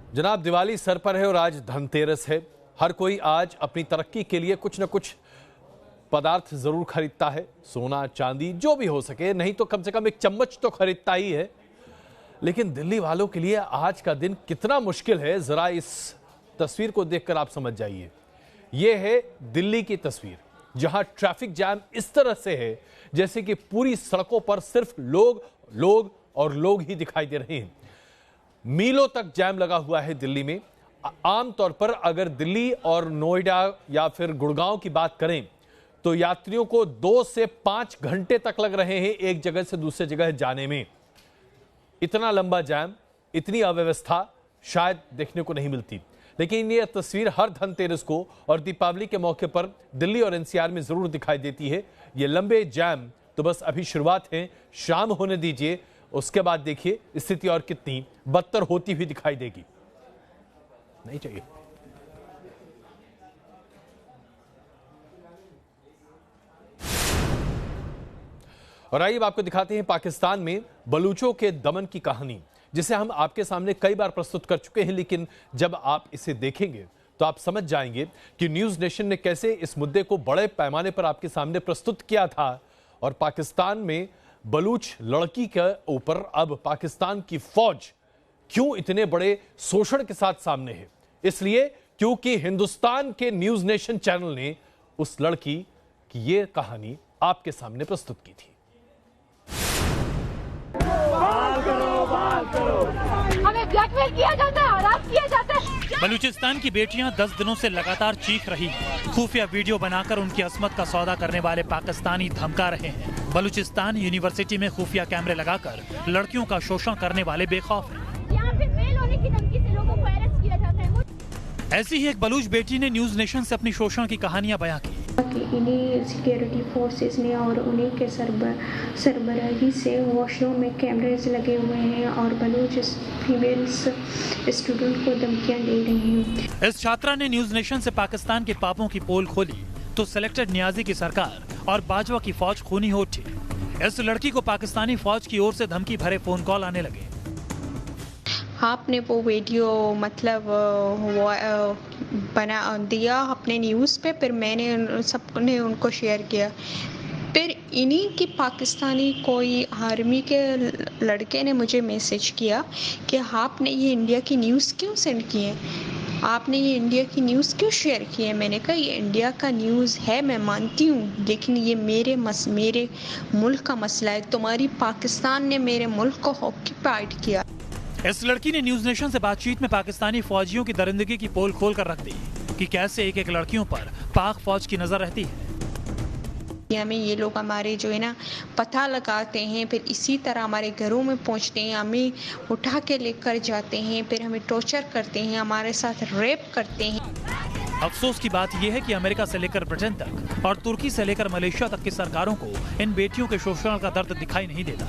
जनाब, दिवाली सर पर है और आज धनतेरस है। हर कोई आज अपनी तरक्की के लिए कुछ न कुछ पदार्थ जरूर खरीदता है, सोना चांदी जो भी हो सके, नहीं तो कम से कम एक चम्मच तो खरीदता ही है। लेकिन दिल्ली वालों के लिए आज का दिन कितना मुश्किल है, जरा इस तस्वीर को देखकर आप समझ जाइए। यह है दिल्ली की तस्वीर, जहां ट्रैफिक जैम इस तरह से है जैसे कि पूरी सड़कों पर सिर्फ लोग लोग और लोग ही दिखाई दे रहे हैं। मीलों तक जैम लगा हुआ है दिल्ली में। आमतौर पर अगर दिल्ली और नोएडा या फिर गुड़गांव की बात करें तो यात्रियों को 2 से 5 घंटे तक लग रहे हैं एक जगह से दूसरी जगह जाने में। इतना लंबा जैम, इतनी अव्यवस्था शायद देखने को नहीं मिलती। लेकिन यह तस्वीर हर धनतेरस को और दीपावली के मौके पर दिल्ली और एनसीआर में जरूर दिखाई देती है। ये लंबे जैम तो बस अभी शुरुआत है, शाम होने दीजिए, उसके बाद देखिए स्थिति और कितनी बदतर होती हुई दिखाई देगी। नहीं चाहिए। और आइए आपको दिखाते हैं पाकिस्तान में बलूचों के दमन की कहानी, जिसे हम आपके सामने कई बार प्रस्तुत कर चुके हैं। लेकिन जब आप इसे देखेंगे तो आप समझ जाएंगे कि न्यूज नेशन ने कैसे इस मुद्दे को बड़े पैमाने पर आपके सामने प्रस्तुत किया था। और पाकिस्तान में बलूच लड़की के ऊपर अब पाकिस्तान की फौज क्यों इतने बड़े शोषण के साथ सामने है? इसलिए क्योंकि हिंदुस्तान के न्यूज नेशन चैनल ने उस लड़की की यह कहानी आपके सामने प्रस्तुत की थी। हमें ब्लैकमेल किया जाता है, हरास किया जाता है। बलूचिस्तान की बेटियां 10 दिनों से लगातार चीख रही हैं। खुफिया वीडियो बनाकर उनकी अस्मत का सौदा करने वाले पाकिस्तानी धमका रहे हैं। बलूचिस्तान यूनिवर्सिटी में खुफिया कैमरे लगाकर लड़कियों का शोषण करने वाले बेखौफ हैं। यहाँ पे फेल होने की धमकी से लोगों को अरेस्ट किया जाता है। ऐसी ही एक बलूच बेटी ने न्यूज नेशन से अपनी शोषण की कहानियां बयां की। इन्हीं सिक्योरिटी फोर्सेस ने और उन्हीं के सरबराही से वॉशरूम में कैमरेज लगे हुए हैं और बलूच फीमेल्स स्टूडेंट को धमकियां दे रही हैं। इस छात्रा ने न्यूज नेशन से पाकिस्तान के पापों की पोल खोली तो सिलेक्टेड नियाजी की सरकार और बाजवा की फौज खूनी हो उठी। इस लड़की को पाकिस्तानी फौज की ओर से धमकी भरे फोन कॉल आने लगे। आपने वो वीडियो मतलब बना दिया अपने न्यूज़ पे, फिर मैंने सबने उनको शेयर किया। फिर इन्हीं की पाकिस्तानी कोई आर्मी के लड़के ने मुझे मैसेज किया कि आपने ये इंडिया की न्यूज़ क्यों सेंड किए, आपने ये इंडिया की न्यूज़ क्यों शेयर की है। मैंने कहा ये इंडिया का न्यूज़ है, मैं मानती हूँ, लेकिन ये मेरे मुल्क का मसला है। तुम्हारी पाकिस्तान ने मेरे मुल्क को ऑक्यूपाइड किया। इस लड़की ने न्यूज नेशन से बातचीत में पाकिस्तानी फौजियों की दरिंदगी की पोल खोल कर रख दी कि कैसे एक एक लड़कियों पर पाक फौज की नजर रहती है। हमें ये लोग हमारे जो है ना पता लगाते हैं, फिर इसी तरह हमारे घरों में पहुंचते हैं, हमें उठा के लेकर जाते हैं, फिर हमें टॉर्चर करते हैं, हमारे साथ रेप करते हैं। अफसोस की बात यह है कि अमेरिका से लेकर ब्रिटेन तक और तुर्की से लेकर मलेशिया तक की सरकारों को इन बेटियों के शोषण का दर्द दिखाई नहीं देता,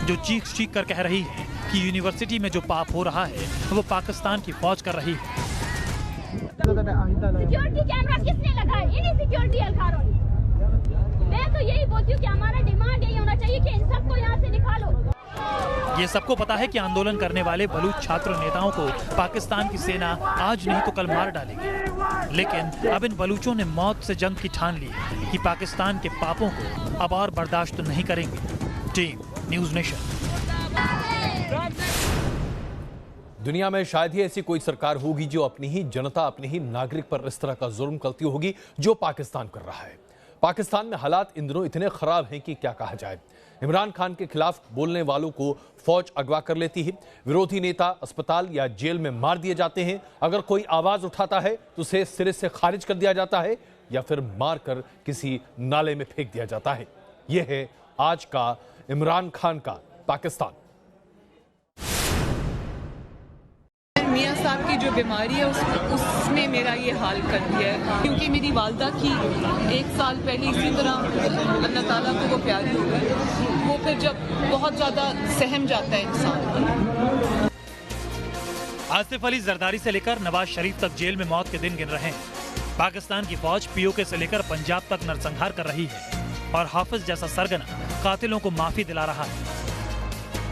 जो चीख चीख कर कह रही है कि यूनिवर्सिटी में जो पाप हो रहा है वो पाकिस्तान की फौज कर रही है। सिक्योरिटी कैमरा किसने लगाया? इन्हीं सिक्योरिटी एहलकारों ने। मैं तो यही बोलती हूँ कि हमारा डिमांड यही होना चाहिए कि इन सबको यहाँ से निकालो। ये सबको पता है कि आंदोलन करने वाले बलूच छात्र नेताओं को पाकिस्तान की सेना आज नहीं तो कल मार डालेगी। लेकिन अब इन बलूचों ने मौत से जंग की ठान ली कि पाकिस्तान के पापों को अब और बर्दाश्त नहीं करेंगे। Team news nation. दुनिया में शायद ही ऐसी कोई सरकार होगी जो अपनी ही जनता, अपने ही नागरिक पर इस तरह का जुल्म करती होगी जो पाकिस्तान कर रहा है। पाकिस्तान में हालात इन दिनों इतने खराब हैं कि क्या कहा जाए। इमरान खान के खिलाफ बोलने वालों को फौज अगवा कर लेती है, विरोधी नेता अस्पताल या जेल में मार दिए जाते हैं, अगर कोई आवाज उठाता है तो उसे सिरे से खारिज कर दिया जाता है या फिर मारकर किसी नाले में फेंक दिया जाता है। यह है आज का इमरान खान का पाकिस्तान। मियाँ साहब की जो बीमारी है उसने मेरा ये हाल कर दिया है, क्योंकि मेरी वालदा की 1 साल पहले इसी तरह अल्लाह ताला को वो प्यारी हो गई। वो फिर जब बहुत ज़्यादा सहम जाता है इंसान। आसिफ अली जरदारी से लेकर नवाज शरीफ तक जेल में मौत के दिन गिन रहे हैं। पाकिस्तान की फौज पीओके से लेकर पंजाब तक नरसंहार कर रही है और हाफिज जैसा सरगना कातिलों को माफी दिला रहा है।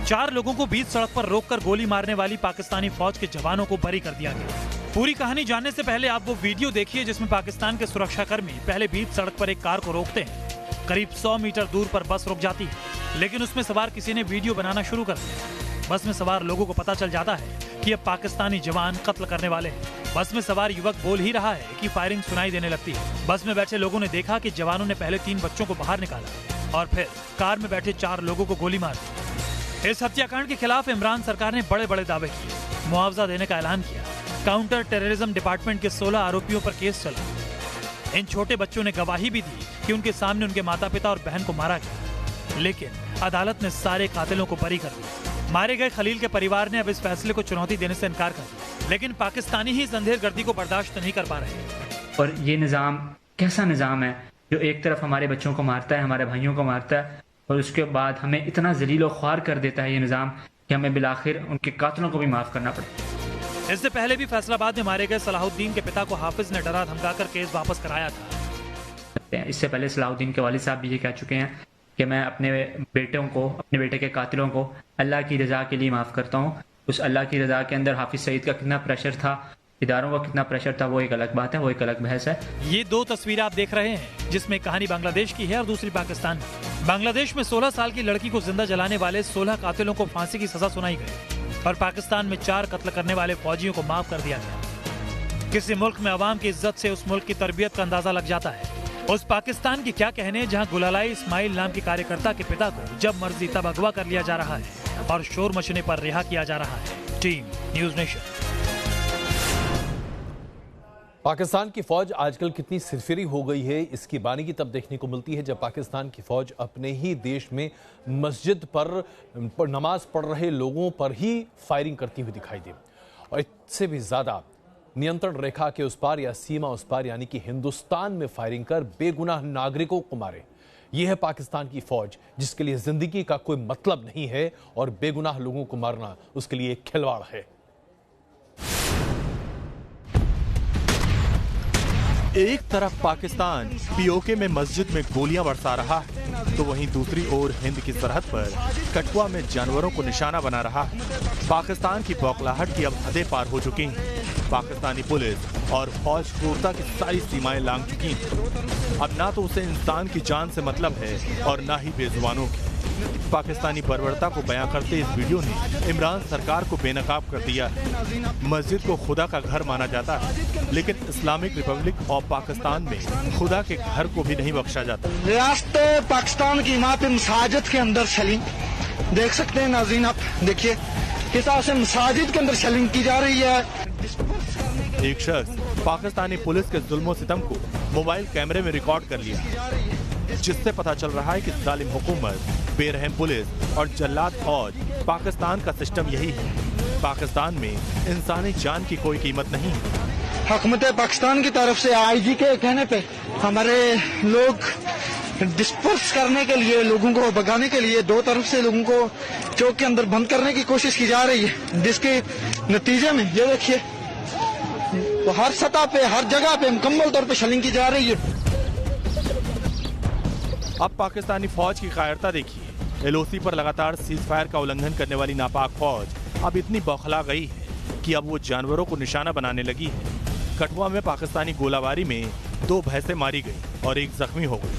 4 लोगों को बीच सड़क पर रोककर गोली मारने वाली पाकिस्तानी फौज के जवानों को बरी कर दिया गया। पूरी कहानी जानने से पहले आप वो वीडियो देखिए जिसमें पाकिस्तान के सुरक्षाकर्मी पहले बीच सड़क पर एक कार को रोकते हैं। करीब 100 मीटर दूर पर बस रुक जाती है, लेकिन उसमें सवार किसी ने वीडियो बनाना शुरू कर दिया। बस में सवार लोगों को पता चल जाता है कि अब पाकिस्तानी जवान कत्ल करने वाले हैं। बस में सवार युवक बोल ही रहा है कि फायरिंग सुनाई देने लगती है। बस में बैठे लोगों ने देखा कि जवानों ने पहले 3 बच्चों को बाहर निकाला और फिर कार में बैठे 4 लोगों को गोली मार दी। इस हत्याकांड के खिलाफ इमरान सरकार ने बड़े बड़े दावे किए, मुआवजा देने का ऐलान किया। काउंटर टेररिज्म डिपार्टमेंट के 16 आरोपियों पर केस चला। इन छोटे बच्चों ने गवाही भी दी कि उनके सामने उनके माता पिता और बहन को मारा गया, लेकिन अदालत ने सारे कातिलों को बरी कर दिया। मारे गए खलील के परिवार ने अब इस फैसले को चुनौती देने से इनकार कर दिया, लेकिन पाकिस्तानी ही इस अंधेरगर्दी को बर्दाश्त नहीं कर पा रहे। और ये निज़ाम कैसा निज़ाम है जो एक तरफ हमारे बच्चों को मारता है, हमारे भाइयों को मारता है, और उसके बाद हमें इतना जलील और ख्वार कर देता है ये निज़ाम कि हमें बिलाखिर उनके कातिलों को भी माफ करना पड़े। इससे पहले भी फैसलाबाद में मारे गए सलाहुद्दीन के पिता को हाफिज ने डरा धमकाकर केस वापस कराया था। इससे पहले सलाहुद्दीन के वालिद साहब भी ये कह चुके हैं कि मैं अपने बेटे के कातिलों को अल्लाह की रजा के लिए माफ करता हूँ। उस अल्लाह की रजा के अंदर हाफिज सईद का कितना प्रेशर था, इदारों का कितना प्रेशर था, वो एक अलग बात है, वो एक अलग बहस है। ये 2 तस्वीरें आप देख रहे हैं जिसमें कहानी बांग्लादेश की है और दूसरी पाकिस्तान की। बांग्लादेश में 16 साल की लड़की को जिंदा जलाने वाले 16 कातिलों को फांसी की सजा सुनाई गई और पाकिस्तान में 4 कत्ल करने वाले फौजियों को माफ कर दिया गया। किसी मुल्क में अवाम की इज्जत से उस मुल्क की तरबियत का अंदाजा लग जाता है। उस पाकिस्तान की क्या कहने जहां गुलालाई इस्माइल नाम के कार्यकर्ता के पिता को जब मर्जी तब अगवा कर लिया जा रहा है और शोर मचने पर रिहा किया जा रहा है। Team news nation. पाकिस्तान की फौज आजकल कितनी सिरफिरी हो गई है, इसकी बारीकी तब देखने को मिलती है जब पाकिस्तान की फौज अपने ही देश में मस्जिद पर नमाज पढ़ रहे लोगों पर ही फायरिंग करती हुई दिखाई दे, और इससे भी ज्यादा नियंत्रण रेखा के उस पार या सीमा उस पार यानी कि हिंदुस्तान में फायरिंग कर बेगुनाह नागरिकों को मारे। यह है पाकिस्तान की फौज जिसके लिए जिंदगी का कोई मतलब नहीं है और बेगुनाह लोगों को मारना उसके लिए एक खिलवाड़ है। एक तरफ पाकिस्तान पीओके में मस्जिद में गोलियां बरसा रहा है, तो वहीं दूसरी ओर हिंद की सरहद पर कठुआ में जानवरों को निशाना बना रहा है। पाकिस्तान की बौखलाहट की अब हदें पार हो चुकी हैं। पाकिस्तानी पुलिस और फौज क्रूरता की सारी सीमाएं लांघ चुकी हैं। अब ना तो उसे इंसान की जान से मतलब है और ना ही बेजुबानों की। पाकिस्तानी बर्बरता को बयां करते इस वीडियो ने इमरान सरकार को बेनकाब कर दिया है। मस्जिद को खुदा का घर माना जाता है, लेकिन इस्लामिक रिपब्लिक ऑफ पाकिस्तान में खुदा के घर को भी नहीं बख्शा जाता। रियासत पाकिस्तान की इमारत मसाजिद के अंदर सेलिंग देख सकते हैं नाज़रीन, आप देखिए किस तरह से मसाजिद के अंदर सेलिंग की जा रही है। एक शख्स पाकिस्तानी पुलिस के जुल्म सितम को मोबाइल कैमरे में रिकॉर्ड कर लिया, जिससे पता चल रहा है कि जालिम हुकूमत, बेरहम पुलिस और जल्लाद फौज, पाकिस्तान का सिस्टम यही है। पाकिस्तान में इंसानी जान की कोई कीमत नहीं है। हुकूमत पाकिस्तान की तरफ से आईजी के कहने पे हमारे लोग डिस्पर्स करने के लिए, लोगों को भगाने के लिए 2 तरफ से लोगों को चौक के अंदर बंद करने की कोशिश की जा रही है, जिसके नतीजे में ये देखिए तो हर सतह पे, हर जगह पे मुकम्मल तौर पे शेलिंग की जा रही है। अब पाकिस्तानी फौज की कायरता देखिए। एलओसी पर लगातार सीज फायर का उल्लंघन करने वाली नापाक फौज अब इतनी बौखला गई है कि अब वो जानवरों को निशाना बनाने लगी है। कठुआ में पाकिस्तानी गोलाबारी में 2 भैंसें मारी गई और 1 जख्मी हो गई।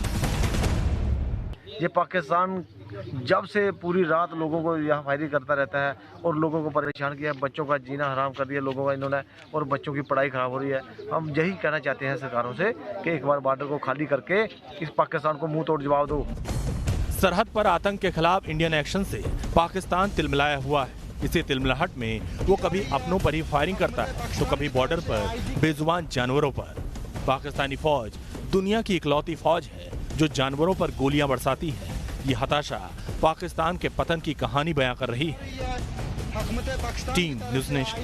ये पाकिस्तान जब से पूरी रात लोगों को यहाँ फायरिंग करता रहता है और लोगों को परेशान किया, बच्चों का जीना हराम कर दिया लोगों का इन्होंने, और बच्चों की पढ़ाई खराब हो रही है। हम यही कहना चाहते हैं सरकारों से कि एक बार बॉर्डर को खाली करके इस पाकिस्तान को मुंह तोड़ जवाब दो। सरहद पर आतंक के खिलाफ इंडियन एक्शन से पाकिस्तान तिलमिलाया हुआ है। इसी तिलमिलाहट में वो कभी अपनों पर ही फायरिंग करता है तो कभी बॉर्डर पर बेजुबान जानवरों पर। पाकिस्तानी फौज दुनिया की इकलौती फौज है जो जानवरों पर गोलियां बरसाती है। ये हताशा पाकिस्तान के पतन की कहानी बयां कर रही है। Team news nation.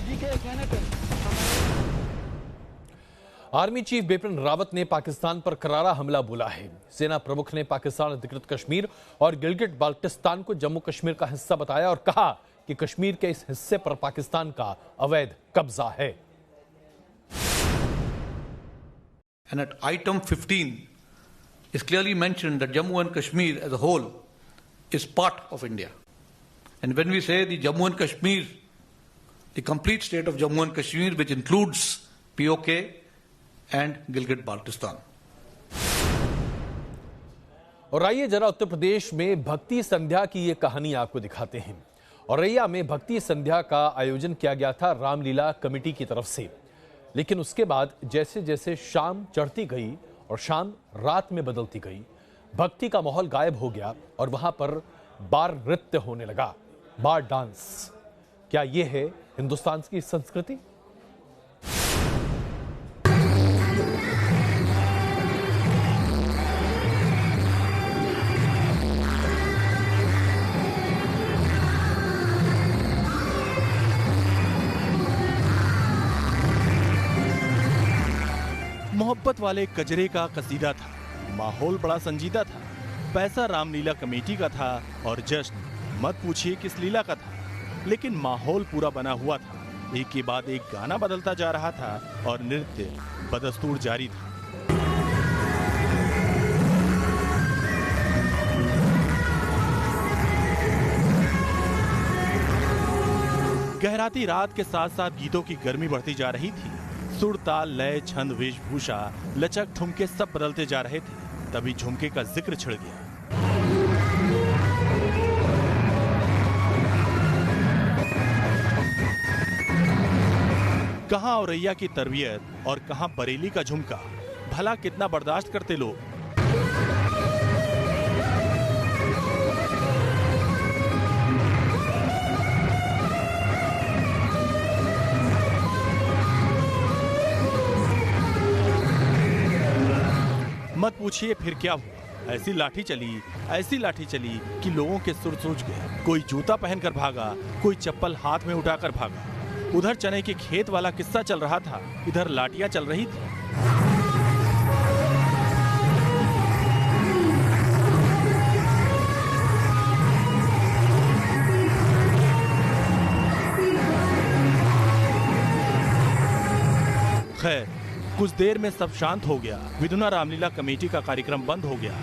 Army chief Bipin Rawat ने पाकिस्तान पर करारा हमला बोला है। सेना प्रमुख ने पाकिस्तान अधिकृत कश्मीर और गिलगिट बाल्टिस्तान को जम्मू कश्मीर का हिस्सा बताया और कहा कि कश्मीर के इस हिस्से पर पाकिस्तान का अवैध कब्जा है। And at item 15 is clearly mentioned that Jammu and Kashmir as a whole is part of India. And when we say the Jammu and Kashmir, the complete state of Jammu and Kashmir, which includes POK and Gilgit-Baltistan. और आइए जरा उत्तर प्रदेश में भक्ति संध्या की ये कहानी आपको दिखाते हैं। औरैया में भक्ति संध्या का आयोजन किया गया था रामलीला कमेटी की तरफ से, लेकिन उसके बाद जैसे जैसे शाम चढ़ती गई और शाम रात में बदलती गई, भक्ति का माहौल गायब हो गया और वहां पर बार नृत्य होने लगा, बार डांस। क्या ये है हिंदुस्तान की संस्कृति? मोहब्बत वाले कजरे का कसीदा था, माहौल बड़ा संजीदा था, पैसा रामलीला कमेटी का था और जश्न मत पूछिए किस लीला का था, लेकिन माहौल पूरा बना हुआ था। एक के बाद एक गाना बदलता जा रहा था और नृत्य बदस्तूर जारी था। गहराती रात के साथ साथ गीतों की गर्मी बढ़ती जा रही थी। सुर, ताल, लय, छंद, वेशभूषा, लचक, ठुमके सब बदलते जा रहे थे। तभी झुमके का जिक्र छिड़ गया। कहां औरैया की तरबियत और कहां बरेली का झुमका, भला कितना बर्दाश्त करते लोग। मत पूछिए फिर क्या हुआ। ऐसी लाठी चली कि लोगों के सुर सूझ गए। कोई जूता पहनकर भागा, कोई चप्पल हाथ में उठाकर भागा। उधर चने के खेत वाला किस्सा चल रहा था, इधर लाठियां चल रही थी। खैर, कुछ देर में सब शांत हो गया। विधुना रामलीला कमेटी का कार्यक्रम बंद हो गया।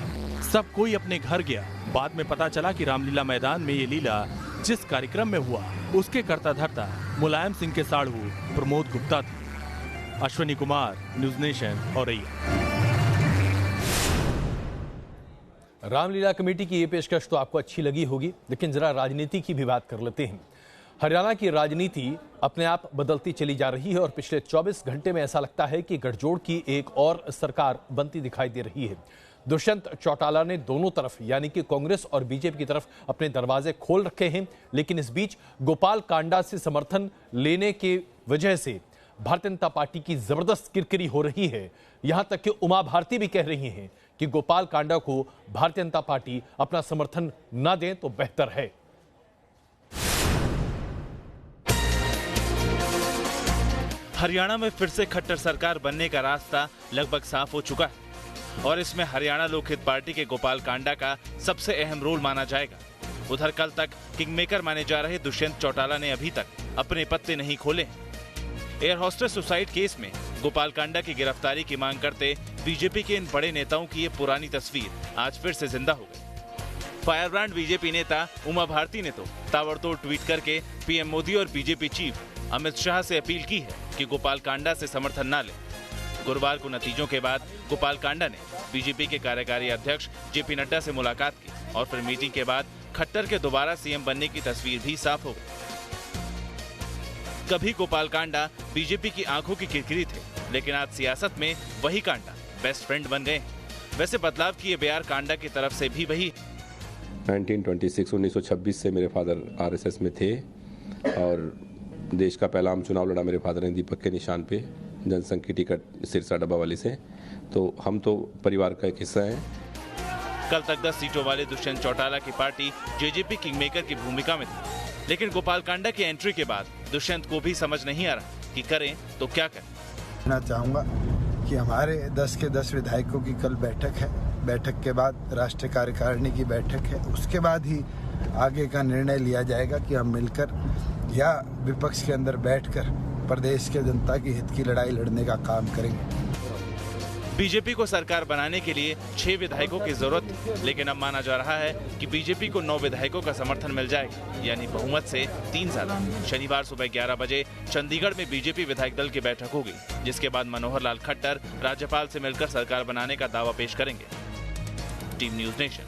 सब कोई अपने घर गया। बाद में पता चला कि रामलीला मैदान में ये लीला जिस कार्यक्रम में हुआ उसके करता धरता मुलायम सिंह के साढ़ू प्रमोद गुप्ता थे। Ashwini Kumar, news nation, Auraiya. Ramlila committee की ये पेशकश तो आपको अच्छी लगी होगी, लेकिन जरा राजनीति की भी बात कर लेते हैं। हरियाणा की राजनीति अपने आप बदलती चली जा रही है और पिछले 24 घंटे में ऐसा लगता है कि गठजोड़ की एक और सरकार बनती दिखाई दे रही है। दुष्यंत चौटाला ने दोनों तरफ यानी कि कांग्रेस और बीजेपी की तरफ अपने दरवाजे खोल रखे हैं, लेकिन इस बीच गोपाल कांडा से समर्थन लेने की वजह से भारतीय जनता पार्टी की जबरदस्त किरकिरी हो रही है। यहां तक कि उमा भारती भी कह रही हैं कि गोपाल कांडा को भारतीय जनता पार्टी अपना समर्थन न दें तो बेहतर है। हरियाणा में फिर से खट्टर सरकार बनने का रास्ता लगभग साफ हो चुका है और इसमें हरियाणा लोकहित पार्टी के गोपाल कांडा का सबसे अहम रोल माना जाएगा। उधर कल तक किंगमेकर माने जा रहे दुष्यंत चौटाला ने अभी तक अपने पत्ते नहीं खोले। एयर होस्टेस सुसाइड केस में गोपाल कांडा की गिरफ्तारी की मांग करते बीजेपी के इन बड़े नेताओं की ये पुरानी तस्वीर आज फिर से जिंदा हो गई। फायरब्रांड बीजेपी नेता उमा भारती ने तो ताबड़तोड़ ट्वीट करके पीएम मोदी और बीजेपी चीफ अमित शाह से अपील की है कि गोपाल कांडा से समर्थन न लें। गुरुवार को नतीजों के बाद गोपाल कांडा ने बीजेपी के कार्यकारी अध्यक्ष जेपी नड्डा से मुलाकात की और फिर मीटिंग के बाद खट्टर के दोबारा सीएम बनने की तस्वीर भी साफ हो गई। कभी गोपाल कांडा बीजेपी की आंखों की किरकिरी थे, लेकिन आज सियासत में वही कांडा बेस्ट फ्रेंड बन गए। वैसे बदलाव की ये बयार कांडा की तरफ से भी वही। 1926 से मेरे फादर आरएसएस में थे और देश का पहला आम चुनाव लड़ा मेरे फादर ने दीपक के निशान पे, जनसंघ की टिकट सिरसा डब्बावाली से। तो हम तो परिवार का एक हिस्सा हैं। कल तक 10 सीटों वाले दुष्यंत चौटाला की पार्टी जेजेपी किंगमेकर की भूमिका में थी, लेकिन गोपाल कांडा की एंट्री के बाद दुष्यंत को भी समझ नहीं आ रहा कि करें तो क्या करें। मैं चाहूँगा कि हमारे 10 के 10 विधायकों की कल बैठक है। बैठक के बाद राष्ट्रीय कार्यकारिणी की बैठक है, उसके बाद ही आगे का निर्णय लिया जाएगा कि हम मिलकर या विपक्ष के अंदर बैठकर प्रदेश के जनता की हित की लड़ाई लड़ने का काम करेंगे। बीजेपी को सरकार बनाने के लिए 6 विधायकों की जरूरत थी, लेकिन अब माना जा रहा है कि बीजेपी को 9 विधायकों का समर्थन मिल जाएगा, यानी बहुमत से 3 ज्यादा। शनिवार सुबह 11 बजे चंडीगढ़ में बीजेपी विधायक दल की बैठक होगी, जिसके बाद मनोहर लाल खट्टर राज्यपाल से मिलकर सरकार बनाने का दावा पेश करेंगे। Team news nation.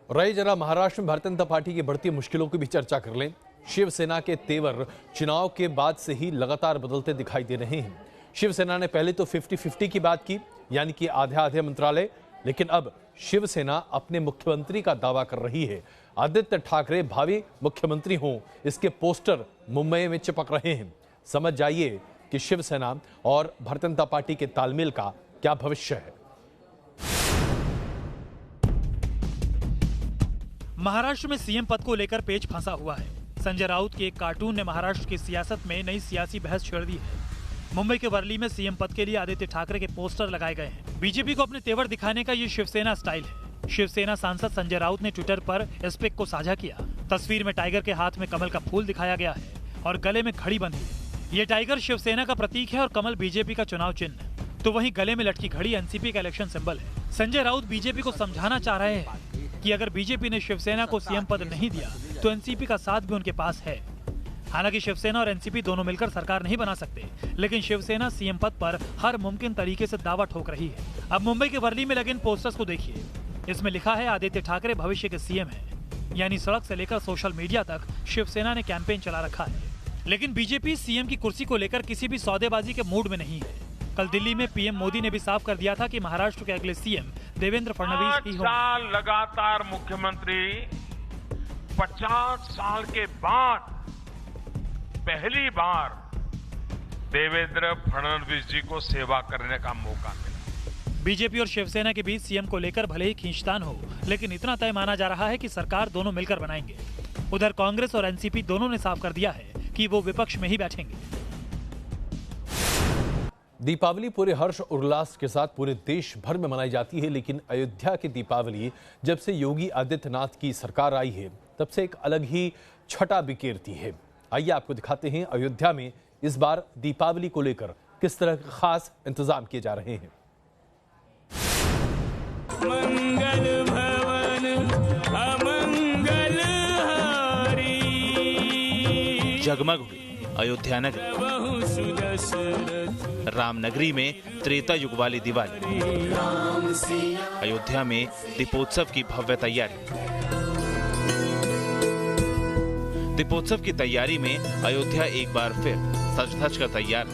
रही जरा महाराष्ट्र में भारतीय जनता पार्टी की बढ़ती मुश्किलों की भी चर्चा कर लें। शिवसेना के तेवर चुनाव के बाद से ही लगातार बदलते दिखाई दे रहे हैं। शिवसेना ने पहले तो 50-50 की बात की, यानी कि आधे मंत्रालय, लेकिन अब शिवसेना अपने मुख्यमंत्री का दावा कर रही है। आदित्य ठाकरे भावी मुख्यमंत्री हों, इसके पोस्टर मुंबई में चिपक रहे हैं। समझ जाइए कि शिवसेना और भारतीय जनता पार्टी के तालमेल का क्या भविष्य है। महाराष्ट्र में सीएम पद को लेकर पेच फंसा हुआ है। संजय राउत के एक कार्टून ने महाराष्ट्र की सियासत में नई सियासी बहस छेड़ दी है। मुंबई के वर्ली में सीएम पद के लिए आदित्य ठाकरे के पोस्टर लगाए गए हैं। बीजेपी को अपने तेवर दिखाने का ये शिवसेना स्टाइल है। शिवसेना सांसद संजय राउत ने ट्विटर पर इस पिक को साझा किया। तस्वीर में टाइगर के हाथ में कमल का फूल दिखाया गया है और गले में घड़ी बंधी है। ये टाइगर शिवसेना का प्रतीक है और कमल बीजेपी का चुनाव चिन्ह है, तो वहीं गले में लटकी घड़ी एनसीपी का इलेक्शन सिंबल है। संजय राउत बीजेपी को समझाना चाह रहे हैं कि अगर बीजेपी ने शिवसेना को सीएम पद नहीं दिया तो एनसीपी का साथ भी उनके पास है। हालांकि शिवसेना और एनसीपी दोनों मिलकर सरकार नहीं बना सकते, लेकिन शिवसेना सीएम पद पर हर मुमकिन तरीके से दावा ठोक रही है। अब मुंबई के वर्ली में लगे इन पोस्टर्स को देखिए। इसमें लिखा है आदित्य ठाकरे भविष्य के सीएम हैं, यानी सड़क से लेकर सोशल मीडिया तक शिवसेना ने कैंपेन चला रखा है। लेकिन बीजेपी सीएम की कुर्सी को लेकर किसी भी सौदेबाजी के मूड में नहीं है। कल दिल्ली में पीएम मोदी ने भी साफ कर दिया था कि महाराष्ट्र के अगले सीएम देवेंद्र फडणवीस ही होंगे। लगातार मुख्यमंत्री 50 साल के बाद पहली बार देवेंद्र फडणवीस जी को सेवा करने का मौका मिला। बीजेपी और शिवसेना के बीच सीएम को लेकर भले ही खींचतान हो, लेकिन इतना तय माना जा रहा है कि सरकार दोनों मिलकर बनाएंगे। उधर कांग्रेस और एनसीपी दोनों ने साफ कर दिया है कि वो विपक्ष में ही बैठेंगे। दीपावली पूरे हर्ष उल्लास के साथ पूरे देश भर में मनाई जाती है, लेकिन अयोध्या की दीपावली जब से योगी आदित्यनाथ की सरकार आई है तब से एक अलग ही छटा बिखेरती है। आइए आपको दिखाते हैं अयोध्या में इस बार दीपावली को लेकर किस तरह के खास इंतजाम किए जा रहे हैं। मंगल भवन अमंगल हारी। जगमग हुई अयोध्या नगरी। रामनगरी में त्रेता युग वाली दिवाली। अयोध्या में दीपोत्सव की भव्य तैयारी। दीपोत्सव की तैयारी में अयोध्या एक बार फिर सज धज कर तैयार।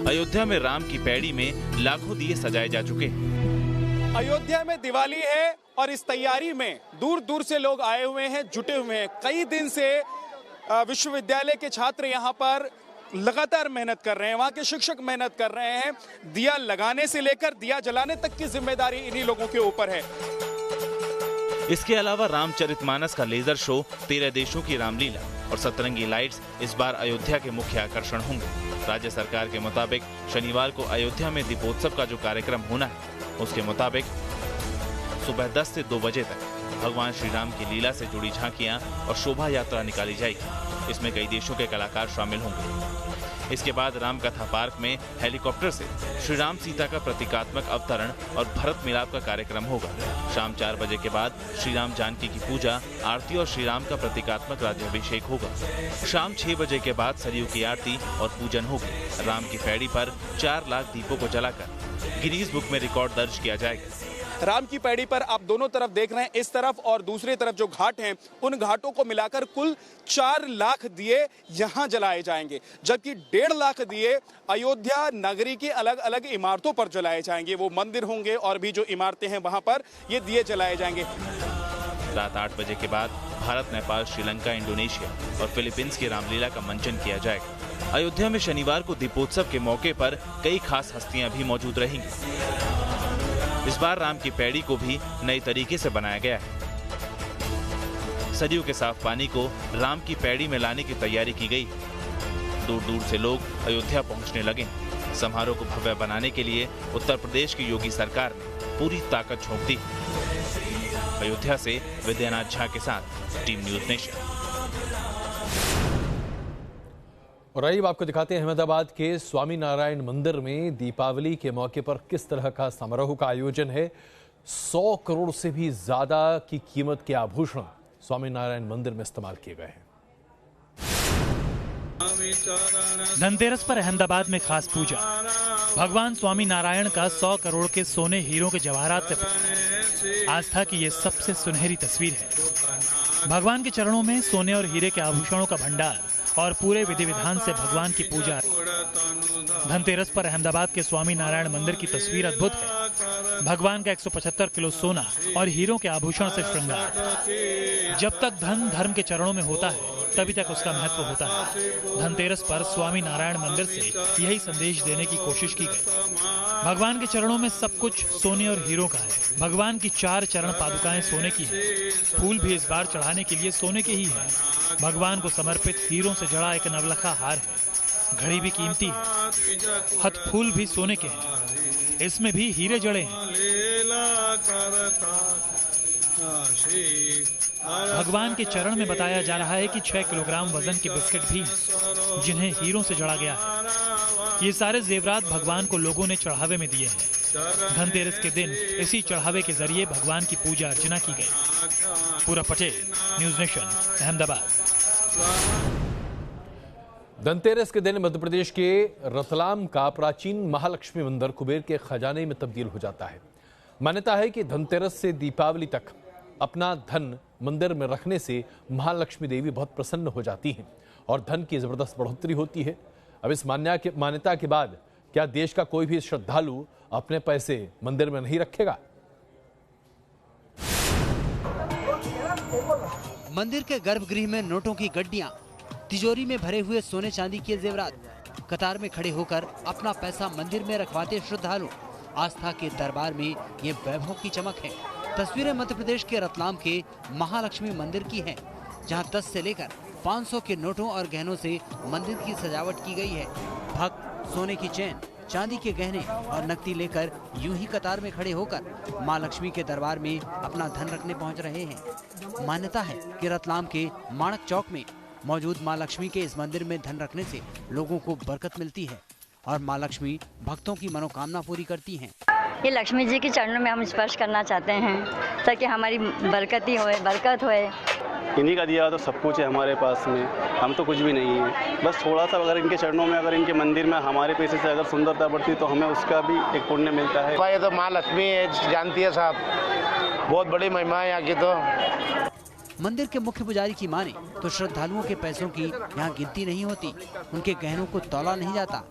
अयोध्या में राम की पैड़ी में लाखों दिए सजाए जा चुके हैं। अयोध्या में दिवाली है और इस तैयारी में दूर दूर से लोग आए हुए हैं, जुटे हुए हैं। कई दिन से विश्वविद्यालय के छात्र यहाँ पर लगातार मेहनत कर रहे हैं, वहाँ के शिक्षक मेहनत कर रहे हैं। दिया लगाने से लेकर दिया जलाने तक की जिम्मेदारी इन्हीं लोगों के ऊपर है। इसके अलावा रामचरितमानस का लेजर शो, 13 देशों की रामलीला और सतरंगी लाइट्स इस बार अयोध्या के मुख्य आकर्षण होंगे। राज्य सरकार के मुताबिक शनिवार को अयोध्या में दीपोत्सव का जो कार्यक्रम होना है, उसके मुताबिक सुबह 10 से 2 बजे तक भगवान श्री राम की लीला से जुड़ी झांकियां और शोभा यात्रा निकाली जाएगी। इसमें कई देशों के कलाकार शामिल होंगे। इसके बाद रामकथा पार्क में हेलीकॉप्टर से श्री राम सीता का प्रतीकात्मक अवतरण और भरत मिलाप का कार्यक्रम होगा। शाम 4 बजे के बाद श्री राम जानकी की पूजा, आरती और श्री राम का प्रतीकात्मक राज्याभिषेक होगा। शाम 6 बजे के बाद सरयू की आरती और पूजन होगी। राम की पैड़ी पर 4 लाख दीपों को जलाकर गिनीज बुक में रिकॉर्ड दर्ज किया जाएगा। राम की पैड़ी पर आप दोनों तरफ देख रहे हैं, इस तरफ और दूसरी तरफ जो घाट हैं, उन घाटों को मिलाकर कुल 4 लाख दिए यहां जलाए जाएंगे, जबकि 1.5 लाख दिए अयोध्या नगरी की अलग अलग इमारतों पर जलाए जाएंगे। वो मंदिर होंगे और भी जो इमारतें हैं वहां पर ये दिए जलाए जाएंगे। रात 8 बजे के बाद भारत, नेपाल, श्रीलंका, इंडोनेशिया और फिलीपींस की रामलीला का मंचन किया जाएगा। अयोध्या में शनिवार को दीपोत्सव के मौके पर कई खास हस्तियां भी मौजूद रहेंगी। इस बार राम की पैड़ी को भी नए तरीके से बनाया गया है। सरयू के साफ पानी को राम की पैड़ी में लाने की तैयारी की गई। दूर दूर से लोग अयोध्या पहुंचने लगे। समारोह को भव्य बनाने के लिए उत्तर प्रदेश की योगी सरकार ने पूरी ताकत झोंक दी। अयोध्या से विद्यानाथ झा के साथ टीम न्यूज नेशन। और आइए आपको दिखाते हैं अहमदाबाद के स्वामी नारायण मंदिर में दीपावली के मौके पर किस तरह का समारोह का आयोजन है। 100 करोड़ से भी ज्यादा की कीमत के आभूषण स्वामी नारायण मंदिर में इस्तेमाल किए गए हैं। धनतेरस पर अहमदाबाद में खास पूजा। भगवान स्वामी नारायण का 100 करोड़ के सोने हीरों के जवाहरात से आस्था की ये सबसे सुनहरी तस्वीर है। भगवान के चरणों में सोने और हीरे के आभूषणों का भंडार और पूरे विधि विधान से भगवान की पूजा। धनतेरस पर अहमदाबाद के स्वामी नारायण मंदिर की तस्वीर अद्भुत है। भगवान का 175 किलो सोना और हीरों के आभूषण से श्रृंगार। जब तक धन धर्म के चरणों में होता है तभी तक उसका महत्व होता है। धनतेरस पर स्वामी नारायण मंदिर से यही संदेश देने की कोशिश की गई। भगवान के चरणों में सब कुछ सोने और हीरों का है। भगवान की 4 चरण पादुकाएं सोने की है। फूल भी इस बार चढ़ाने के लिए सोने के ही है। भगवान को समर्पित हीरों से जड़ा एक नवलखा हार है। घड़ी भी कीमती है। हथफूल भी सोने के हैं। इसमें भी हीरे जड़े हैं। भगवान के चरण में बताया जा रहा है कि 6 किलोग्राम वजन के बिस्किट भी हैं, जिन्हें हीरों से जड़ा गया है। ये सारे जेवरात भगवान को लोगों ने चढ़ावे में दिए हैं। धनतेरस के दिन इसी चढ़ावे के जरिए भगवान की पूजा अर्चना की गई। पूरा पटेल, न्यूज नेशन, अहमदाबाद। धनतेरस के दिन मध्य प्रदेश के रतलाम का प्राचीन महालक्ष्मी मंदिर कुबेर के खजाने में तब्दील हो जाता है। मान्यता है कि धनतेरस से दीपावली तक अपना धन मंदिर में रखने से महालक्ष्मी देवी बहुत प्रसन्न हो जाती हैं और धन की जबरदस्त बढ़ोतरी होती है। अब इस मान्यता के बाद क्या देश का कोई भी श्रद्धालु अपने पैसे मंदिर में नहीं रखेगा? मंदिर के गर्भगृह में नोटों की गड्डियां, तिजोरी में भरे हुए सोने चांदी के जेवरात, कतार में खड़े होकर अपना पैसा मंदिर में रखवाते श्रद्धालु। आस्था के दरबार में ये वैभव की चमक है। तस्वीरें मध्य प्रदेश के रतलाम के महालक्ष्मी मंदिर की हैं, जहां 10 से लेकर 500 के नोटों और गहनों से मंदिर की सजावट की गई है। भक्त सोने की चैन, चांदी के गहने और नकदी लेकर यूं ही कतार में खड़े होकर मां लक्ष्मी के दरबार में अपना धन रखने पहुंच रहे हैं। मान्यता है कि रतलाम के माणक चौक में मौजूद मां लक्ष्मी के इस मंदिर में धन रखने से लोगों को बरकत मिलती है और मां लक्ष्मी भक्तों की मनोकामना पूरी करती हैं। ये लक्ष्मी जी के चरणों में हम स्पर्श करना चाहते हैं ताकि हमारी बरकत होए। इन्हीं का दिया तो सब कुछ है हमारे पास में, हम तो कुछ भी नहीं है। बस थोड़ा सा अगर इनके चरणों में, अगर इनके मंदिर में हमारे पैसे से अगर सुंदरता बढ़ती तो हमें उसका भी एक पुण्य मिलता है। ये तो माँ लक्ष्मी है, जानती है साहब, बहुत बड़ी महिमा है यहाँ की। तो मंदिर के मुख्य पुजारी की माने तो श्रद्धालुओं के पैसों की यहाँ गिनती नहीं होती, उनके गहनों को तौला नहीं जाता।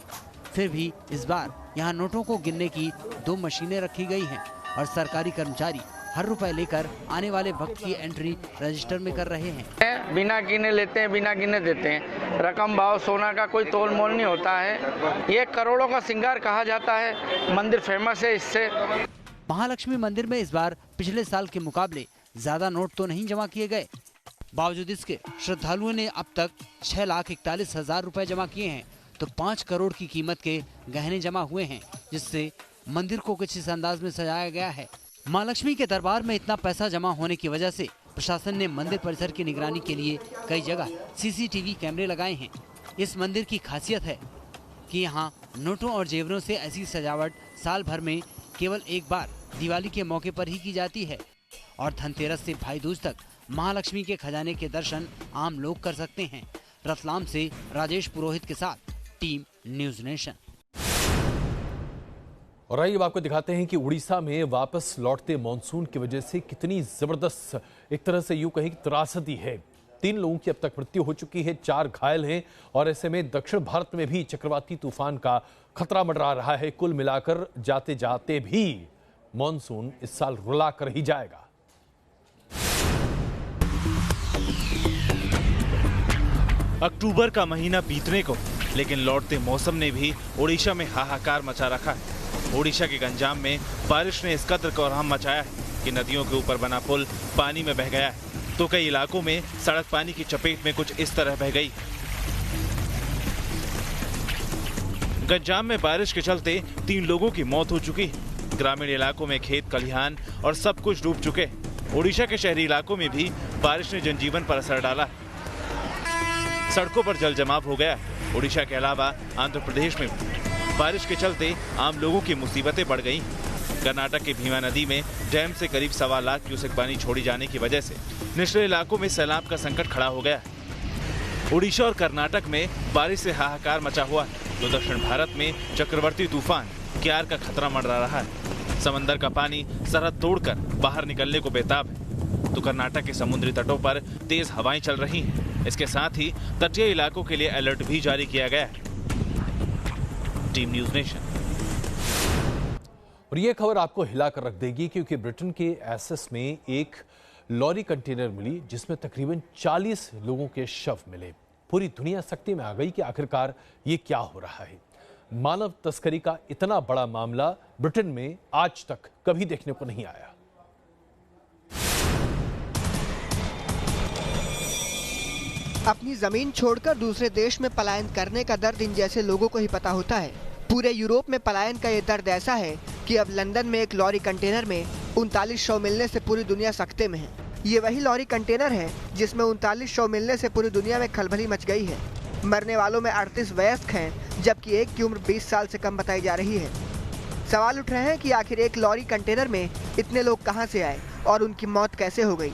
फिर भी इस बार यहाँ नोटों को गिनने की 2 मशीनें रखी गई हैं और सरकारी कर्मचारी हर रुपए लेकर आने वाले भक्त की एंट्री रजिस्टर में कर रहे हैं। बिना गिने लेते हैं, बिना गिने देते हैं। रकम भाव सोना का कोई तोल मोल नहीं होता है। ये करोड़ों का श्रृंगार कहा जाता है। मंदिर फेमस है इससे। महालक्ष्मी मंदिर में इस बार पिछले साल के मुकाबले ज्यादा नोट तो नहीं जमा किए गए। बावजूद इसके श्रद्धालुओं ने अब तक 6,41,000 रुपए जमा किए हैं, तो 5 करोड़ की कीमत के गहने जमा हुए हैं, जिससे मंदिर को कुछ इस अंदाज में सजाया गया है। मां लक्ष्मी के दरबार में इतना पैसा जमा होने की वजह से प्रशासन ने मंदिर परिसर की निगरानी के लिए कई जगह CCTV कैमरे लगाए हैं। इस मंदिर की खासियत है कि यहाँ नोटों और जेवरों से ऐसी सजावट साल भर में केवल एक बार दिवाली के मौके पर ही की जाती है और धनतेरस से भाई दूज तक महालक्ष्मी के खजाने के दर्शन आम लोग कर सकते हैं। रतलाम से राजेश पुरोहित के साथ टीम न्यूज नेशन। और आइए आपको दिखाते हैं कि उड़ीसा में वापस लौटते मॉनसून की वजह से कितनी जबरदस्त, एक तरह से यूं कहीं त्रासदी है। 3 लोगों की अब तक मृत्यु हो चुकी है, 4 घायल हैं और ऐसे में दक्षिण भारत में भी चक्रवाती तूफान का खतरा मंडरा रहा है। कुल मिलाकर जाते जाते भी मॉनसून इस साल रुला कर ही जाएगा। अक्टूबर का महीना बीतने को, लेकिन लौटते मौसम ने भी ओडिशा में हाहाकार मचा रखा है। ओडिशा के गंजाम में बारिश ने इस कदर कोहराम मचाया है कि नदियों के ऊपर बना पुल पानी में बह गया है, तो कई इलाकों में सड़क पानी की चपेट में कुछ इस तरह बह गई। गंजाम में बारिश के चलते 3 लोगों की मौत हो चुकी है। ग्रामीण इलाकों में खेत खलिहान और सब कुछ डूब चुके। ओडिशा के शहरी इलाकों में भी बारिश ने जनजीवन पर असर डाला। सड़कों पर जल जमाव हो गया। उड़ीसा के अलावा आंध्र प्रदेश में बारिश के चलते आम लोगों की मुसीबतें बढ़ गई। कर्नाटक की भीमा नदी में डैम से करीब 1.25 लाख क्यूसेक पानी छोड़ी जाने की वजह से निचले इलाकों में सैलाब का संकट खड़ा हो गया है। उड़ीसा और कर्नाटक में बारिश से हाहाकार मचा हुआ है, तो दक्षिण भारत में चक्रवर्ती तूफान क्यार का खतरा मंडरा रहा है। समंदर का पानी सरहद तोड़कर बाहर निकलने को बेताब है, तो कर्नाटक के समुद्री तटों पर तेज हवाएं चल रही हैं। इसके साथ ही तटीय इलाकों के लिए अलर्ट भी जारी किया गया है। Team news nation. और ये खबर आपको हिलाकर रख देगी, क्योंकि ब्रिटेन के एसेक्स में एक लॉरी कंटेनर मिली जिसमें तकरीबन 40 लोगों के शव मिले। पूरी दुनिया सख्ती में आ गई कि आखिरकार ये क्या हो रहा है। मानव तस्करी का इतना बड़ा मामला ब्रिटेन में आज तक कभी देखने को नहीं आया। अपनी जमीन छोड़कर दूसरे देश में पलायन करने का दर्द इन जैसे लोगों को ही पता होता है। पूरे यूरोप में पलायन का ये दर्द ऐसा है कि अब लंदन में एक लॉरी कंटेनर में 39 शव मिलने से पूरी दुनिया सख्ते में है। ये वही लॉरी कंटेनर है जिसमें 39 शव मिलने से पूरी दुनिया में खलबली मच गई है। मरने वालों में 38 वयस्क हैं, जबकि एक की उम्र 20 साल से कम बताई जा रही है। सवाल उठ रहे हैं कि आखिर एक लॉरी कंटेनर में इतने लोग कहां से आए और उनकी मौत कैसे हो गई।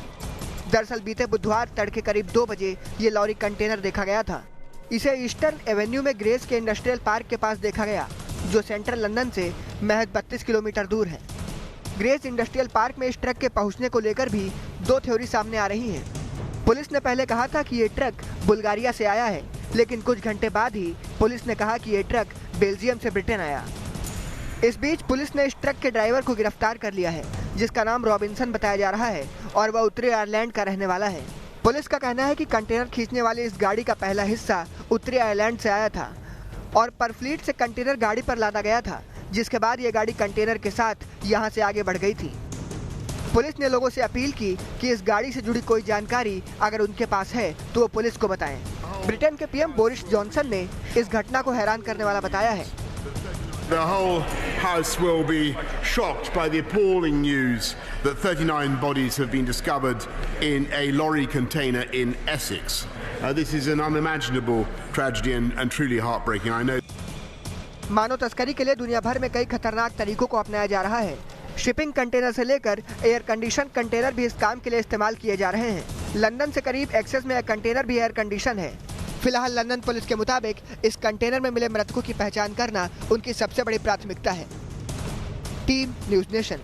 दरअसल बीते बुधवार तड़के करीब 2 बजे ये लॉरी कंटेनर देखा गया था। इसे ईस्टर्न एवेन्यू में ग्रेस के इंडस्ट्रियल पार्क के पास देखा गया, जो सेंट्रल लंदन से महज 32 किलोमीटर दूर है। ग्रेस इंडस्ट्रियल पार्क में इस ट्रक के पहुंचने को लेकर भी 2 थ्योरी सामने आ रही हैं। पुलिस ने पहले कहा था कि ये ट्रक बुल्गारिया से आया है, लेकिन कुछ घंटे बाद ही पुलिस ने कहा कि ये ट्रक बेल्जियम से ब्रिटेन आया। इस बीच पुलिस ने इस ट्रक के ड्राइवर को गिरफ्तार कर लिया है, जिसका नाम रॉबिन्सन बताया जा रहा है और वह उत्तरी आयरलैंड का रहने वाला है। पुलिस का कहना है कि कंटेनर खींचने वाली इस गाड़ी का पहला हिस्सा उत्तरी आयरलैंड से आया था और परफ्लीट से कंटेनर गाड़ी पर लादा गया था, जिसके बाद ये गाड़ी कंटेनर के साथ यहां से आगे बढ़ गई थी। पुलिस ने लोगों से अपील की कि इस गाड़ी से जुड़ी कोई जानकारी अगर उनके पास है तो वो पुलिस को बताएं। ब्रिटेन के पीएम बोरिस जॉनसन ने इस घटना को हैरान करने वाला बताया है। The whole House will be shocked by the appalling news that 39 bodies have been discovered in a lorry container in Essex. This is an unimaginable tragedy and truly heartbreaking. I know. मानव तस्करी के लिए दुनिया भर में कई खतरनाक तरीकों को अपनाया जा रहा है। शिपिंग कंटेनर से लेकर एयर कंडीशन कंटेनर भी इस काम के लिए इस्तेमाल किए जा रहे हैं। लंदन से करीब एक्सेस में एक कंटेनर भी एयर कंडीशन है। फिलहाल लंदन पुलिस के मुताबिक इस कंटेनर में मिले मृतकों की पहचान करना उनकी सबसे बड़ी प्राथमिकता है। Team news nation.